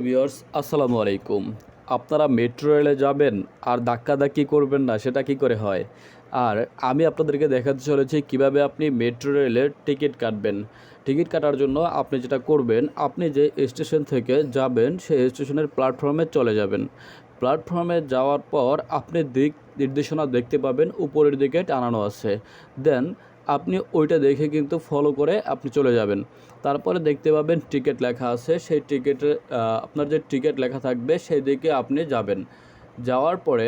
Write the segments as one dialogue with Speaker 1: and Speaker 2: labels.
Speaker 1: Viewers আসসালামু আলাইকুম। আপনারা মেট্রো রেলে যাবেন আর ধাক্কাধাক্কি করবেন না, সেটা কি করে হয়? আর আমি আপনাদেরকে দেখাতে চলেছি কিভাবে আপনি মেট্রো রেলের টিকিট কাটবেন। টিকিট কাটার জন্য আপনি যেটা করবেন, আপনি যে স্টেশন থেকে যাবেন সেই স্টেশনের প্ল্যাটফর্মে চলে যাবেন। প্ল্যাটফর্মে যাওয়ার পর আপনি দিক নির্দেশনা দেখতে পাবেন উপরের দিকে টানানো আছে। দেন আপনি ওইটা দেখে কিন্তু ফলো করে আপনি চলে যাবেন। তারপরে দেখতে পাবেন টিকিট লেখা আছে, সেই টিকিটে আপনার যে টিকিট লেখা থাকবে সেই দিকে আপনি যাবেন। যাওয়ার পরে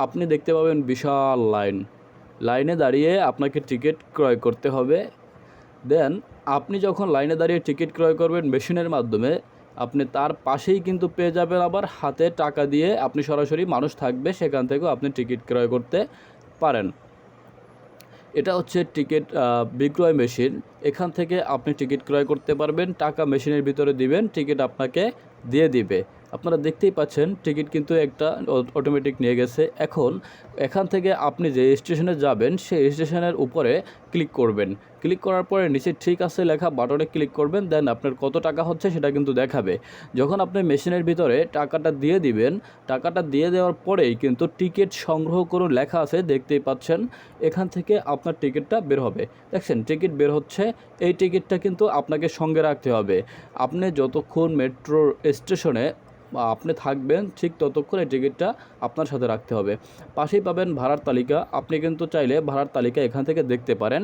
Speaker 1: আপনি দেখতে পাবেন বিশাল লাইনে দাঁড়িয়ে আপনাকে টিকিট ক্রয় করতে হবে। দেন আপনি যখন লাইনে দাঁড়িয়ে টিকিট ক্রয় করবেন মেশিনের মাধ্যমে, আপনি তার পাশেই কিন্তু পেয়ে যাবেন আবার হাতে টাকা দিয়ে, আপনি সরাসরি মানুষ থাকবে সেখান থেকেও আপনি টিকিট ক্রয় করতে পারেন। এটা হচ্ছে টিকিট বিক্রয় মেশিন। এখান থেকে আপনি টিকিট ক্রয় করতে পারবেন। টাকা মেশিনের ভিতরে দিবেন, টিকিট আপনাকে দিয়ে দিবে। আপনারা দেখতেই পাচ্ছেন টিকিট কিন্তু একটা অটোমেটিক নিয়ে গেছে। এখন এখান থেকে আপনি যে স্টেশনে যাবেন সেই স্টেশনের উপরে ক্লিক করবেন। ক্লিক করার পরে নিচে ঠিক আছে লেখা বাটনে ক্লিক করবেন। দেন আপনার কত টাকা হচ্ছে সেটা কিন্তু দেখাবে। যখন আপনি মেশিনের ভিতরে টাকাটা দিয়ে দিবেন, টাকাটা দিয়ে দেওয়ার পরেই কিন্তু টিকিট সংগ্রহ করুন লেখা আছে, দেখতেই পাচ্ছেন। এখান থেকে আপনার টিকিটটা বের হবে। দেখছেন টিকিট বের হচ্ছে। এই টিকিটটা কিন্তু আপনাকে সঙ্গে রাখতে হবে। আপনি যতক্ষণ মেট্রো স্টেশনে আপনি থাকবেন ঠিক ততক্ষণ এই টিকিটটা আপনার সাথে রাখতে হবে। পাশেই পাবেন ভাড়ার তালিকা। আপনি কিন্তু চাইলে ভাড়ার তালিকা এখান থেকে দেখতে পারেন।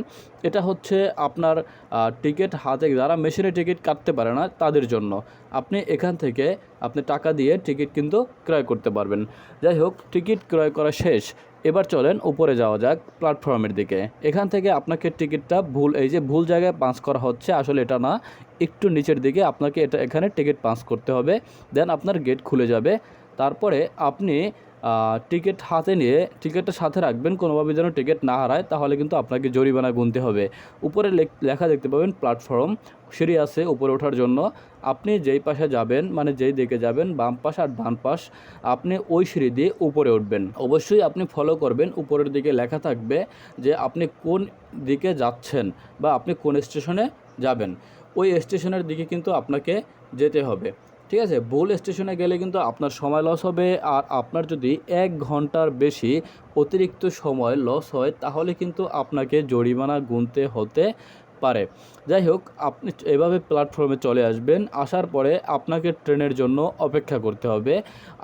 Speaker 1: এটা হচ্ছে আপনার টিকিট হাতে যারা মেশিনে টিকিট কাটতে পারে না তাদের জন্য। আপনি এখান থেকে আপনি টাকা দিয়ে টিকিট কিন্তু ক্রয় করতে পারবেন। যাই হোক, টিকিট ক্রয় করা শেষ। এবার চলেন উপরে যাওয়া যাক প্ল্যাটফর্মের দিকে। এখান থেকে আপনাকে টিকিটটা এই যে ভুল জায়গায় পাঞ্চ করা হচ্ছে, আসলে এটা না, একটু নিচের দিকে আপনাকে এখানে টিকিট পাঞ্চ করতে হবে। দেন আপনার গেট খুলে যাবে। তারপরে আপনি টিকিট হাতে নিয়ে টিকিটটা সাথে রাখবেন, কোনোভাবে যেন টিকিট না হারায়, তাহলে কিন্তু আপনাকে জরিমানা গুনতে হবে। উপরে লেখা দেখতে পাবেন প্ল্যাটফর্ম, সিঁড়ি আছে উপরে ওঠার জন্য। আপনি যেই পাশে যাবেন, মানে যেই দিকে যাবেন, বাম পাশ আর ডান পাশ, আপনি ওই সিঁড়ি দিয়ে উপরে উঠবেন। অবশ্যই আপনি ফলো করবেন, উপরের দিকে লেখা থাকবে যে আপনি কোন দিকে যাচ্ছেন বা আপনি কোন স্টেশনে যাবেন। ওই স্টেশনের দিকে কিন্তু আপনাকে যেতে হবে। ঠিক আছে? ভুল স্টেশনে গেলে কিন্তু আপনার সময় লস হবে। আর আপনার যদি 1 ঘন্টার বেশি অতিরিক্ত সময় লস হয় তাহলে কিন্তু আপনাকে জরিমানা গুনতে হতে পারে। যাই হোক, আপনি এভাবে প্ল্যাটফর্মে চলে আসবেন। আসার পরে আপনাকে ট্রেনের জন্য অপেক্ষা করতে হবে।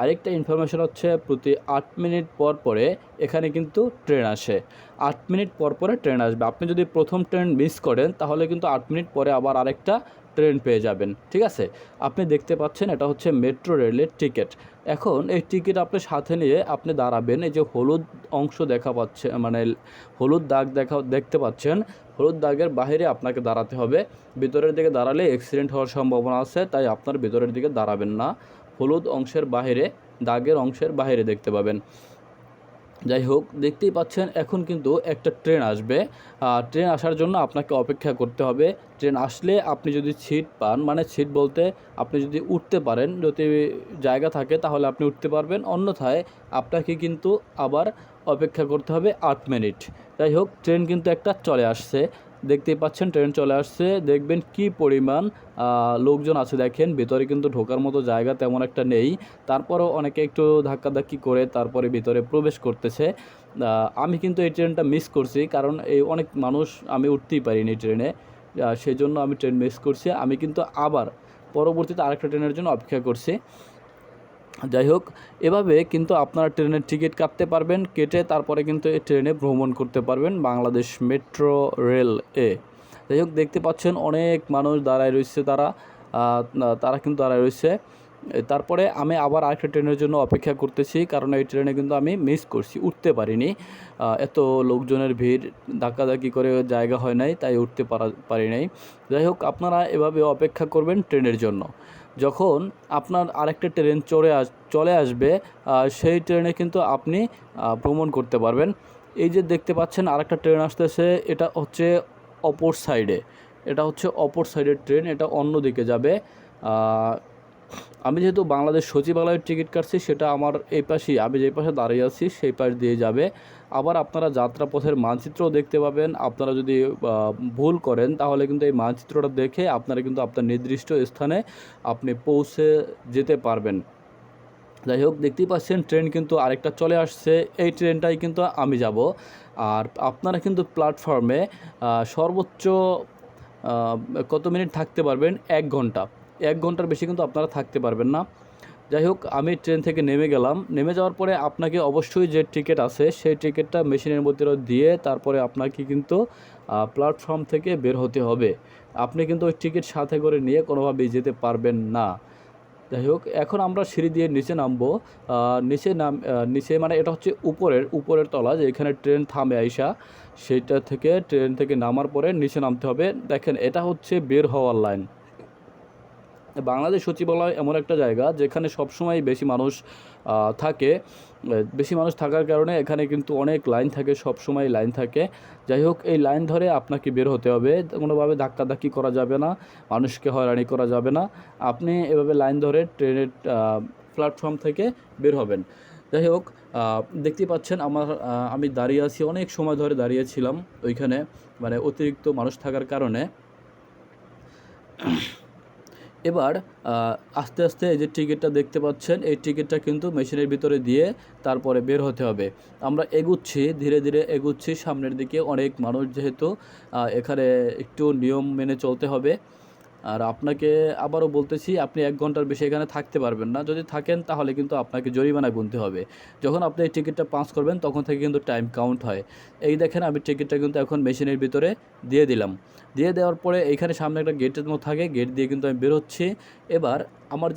Speaker 1: আরেকটা ইনফরমেশন হচ্ছে, প্রতি 8 মিনিট পর পরে এখানে কিন্তু ট্রেন আসে। 8 মিনিট পর পরে ট্রেন আসবে। আপনি যদি প্রথম ট্রেন মিস করেন তাহলে কিন্তু 8 মিনিট পরে আবার আরেকটা ট্রেন পেয়ে যাবেন। ঠিক আছে? আপনি দেখতে পাচ্ছেন এটা হচ্ছে মেট্রো রেলের টিকিট। এখন এই টিকিট আপনি সাথে নিয়ে আপনি দাঁড়াবেন। এই যে হলুদ অংশ দেখা পাচ্ছে, মানে হলুদ দাগ দেখতে পাচ্ছেন, হলুদ দাগের বাইরে আপনাকে দাঁড়াতে হবে। ভিতরের দিকে দাঁড়ালে অ্যাক্সিডেন্ট হওয়ার সম্ভাবনা আছে, তাই আপনার ভিতরের দিকে দাঁড়াবেন না। হলুদ অংশের বাইরে, দাগের অংশের বাইরে দেখতে পাবেন। যাই হোক, দেখতেই পাচ্ছেন এখন কিন্তু একটা ট্রেন আসবে। ট্রেন আসার জন্য আপনাকে অপেক্ষা করতে হবে। ট্রেন আসলে আপনি যদি সিট পান, মানে সিট বলতে আপনি যদি উঠতে পারেন, যদি জায়গা থাকে তাহলে আপনি উঠতে পারবেন, অন্যথায় আপনাকে কিন্তু আবার অপেক্ষা করতে হবে 8 মিনিট। যাই হোক, ট্রেন কিন্তু একটা চলে আসছে। দেখতেই পাচ্ছেন ট্রেন চলে আসছে। দেখবেন কি পরিমাণ লোকজন আছে, দেখেন ভিতরে কিন্তু ঢোকার মতো জায়গা তেমন একটা নেই। তারপরও অনেকে একটু ধাক্কাধাক্কি করে তারপরে ভিতরে প্রবেশ করতেছে। আমি কিন্তু এই ট্রেনটা মিস করছি, কারণ এই অনেক মানুষ, আমি উঠতেই পারিনি ট্রেনে। সেই জন্য আমি ট্রেন মিস করছি। আমি কিন্তু আবার পরবর্তীতে আরেকটা ট্রেনের জন্য অপেক্ষা করছি। যাই হোক, এভাবে কিন্তু আপনারা ট্রেনের টিকিট কাটতে পারবেন। কেটে তারপরে কিন্তু এই ট্রেনে ভ্রমণ করতে পারবেন বাংলাদেশ মেট্রো রেল এ। যাই হোক, দেখতে পাচ্ছেন অনেক মানুষ দাঁড়ায় রয়েছে, তারা কিন্তু দাঁড়ায় রয়েছে। তারপরে আমি আবার আরেকটা ট্রেনের জন্য অপেক্ষা করতেছি, কারণ এই ট্রেনে কিন্তু আমি মিস করছি, উঠতে পারিনি। এত লোকজনের ভিড়, ধাক্কাধাক্কি করে জায়গা হয় নাই, তাই উঠতে পারি নাই। যাই হোক, আপনারা এভাবে অপেক্ষা করবেন ট্রেনের জন্য। যখন আপনার আরেকটা ট্রেন চলে আসবে, সেই ট্রেনে কিন্তু আপনি ভ্রমণ করতে পারবেন। এই যে দেখতে পাচ্ছেন আরেকটা ট্রেন আসতেছে, এটা হচ্ছে অপর সাইডে। এটা হচ্ছে অপর সাইডের ট্রেন, এটা অন্য দিকে যাবে। আমি যেহেতু বাংলাদেশ সচিবালয়ের টিকিট কাটছি, সেটা আমার এই পাশেই, আমি যে পাশে দাঁড়িয়ে আছি সেই পাশ দিয়ে যাবে। আবার আপনারা যাত্রাপথের মানচিত্রও দেখতে পাবেন। আপনারা যদি ভুল করেন তাহলে কিন্তু এই মানচিত্রটা দেখে আপনারা কিন্তু আপনার নির্দিষ্ট স্থানে আপনি পৌঁছে যেতে পারবেন। যাই হোক, দেখতেই পাচ্ছেন ট্রেন কিন্তু আরেকটা চলে আসছে, এই ট্রেনটাই কিন্তু আমি যাব। আর আপনারা কিন্তু প্ল্যাটফর্মে সর্বোচ্চ কত মিনিট থাকতে পারবেন? 1 ঘন্টা। 1 ঘন্টার বেশি কিন্তু আপনারা থাকতে পারবেন না। যাই হোক, আমি ট্রেন থেকে নেমে গেলাম। নেমে যাওয়ার পরে আপনাকে অবশ্যই যে টিকিট আছে সেই টিকিটটা মেশিনের মধ্যে দিয়ে তারপরে আপনাকে কিন্তু প্ল্যাটফর্ম থেকে বের হতে হবে। আপনি কিন্তু ওই টিকিট সাথে করে নিয়ে কোনোভাবেই যেতে পারবেন না। যাই হোক, এখন আমরা সিঁড়ি দিয়ে নিচে নামবো। নিচে মানে এটা হচ্ছে উপরের তলা, যে এখানে ট্রেন থামে আইসা, সেইটা থেকে ট্রেন থেকে নামার পরে নিচে নামতে হবে। দেখেন, এটা হচ্ছে বের হওয়ার লাইন। বাংলাদেশ সচিবালয় এমন একটা জায়গা যেখানে সবসময় বেশি মানুষ থাকে। বেশি মানুষ থাকার কারণে এখানে কিন্তু অনেক লাইন থাকে, সবসময় লাইন থাকে। যাই হোক, এই লাইন ধরে আপনাকে বের হতে হবে। কোনোভাবে ধাক্কাধাক্কি করা যাবে না, মানুষকে হয়রানি করা যাবে না। আপনি এভাবে লাইন ধরে ট্রেনের প্ল্যাটফর্ম থেকে বের হবেন। যাই হোক, দেখতেই পাচ্ছেন আমি দাঁড়িয়ে আছি, অনেক সময় ধরে দাঁড়িয়েছিলাম ওইখানে, মানে অতিরিক্ত মানুষ থাকার কারণে। এবার আস্তে আস্তে এই যে টিকিটটা দেখতে পাচ্ছেন, এই টিকিটটা কিন্তু মেশিনের ভিতরে দিয়ে তারপরে বের হতে হবে। আমরা এগুচ্ছি, ধীরে ধীরে এগুচ্ছি সামনের দিকে। অনেক মানুষ যেহেতু, এখানে একটু নিয়ম মেনে চলতে হবে। আর আপনাকে আবারও বলতেছি, আপনি 1 ঘন্টার বেশি এখানে থাকতে পারবেন না। যদি থাকেন তাহলে কিন্তু আপনাকে জরিমানা গুনতে হবে। যখন আপনি এই টিকিটটা পাঞ্চ করবেন তখন থেকে কিন্তু টাইম কাউন্ট হয়। এই দেখেন, আমি টিকিটটা কিন্তু এখন মেশিনের ভিতরে দিয়ে দিলাম। দিয়ে দেওয়ার পরে এইখানে সামনে একটা গেটের মতো থাকে, গেট দিয়ে কিন্তু আমি বেরোচ্ছি। এবার আমার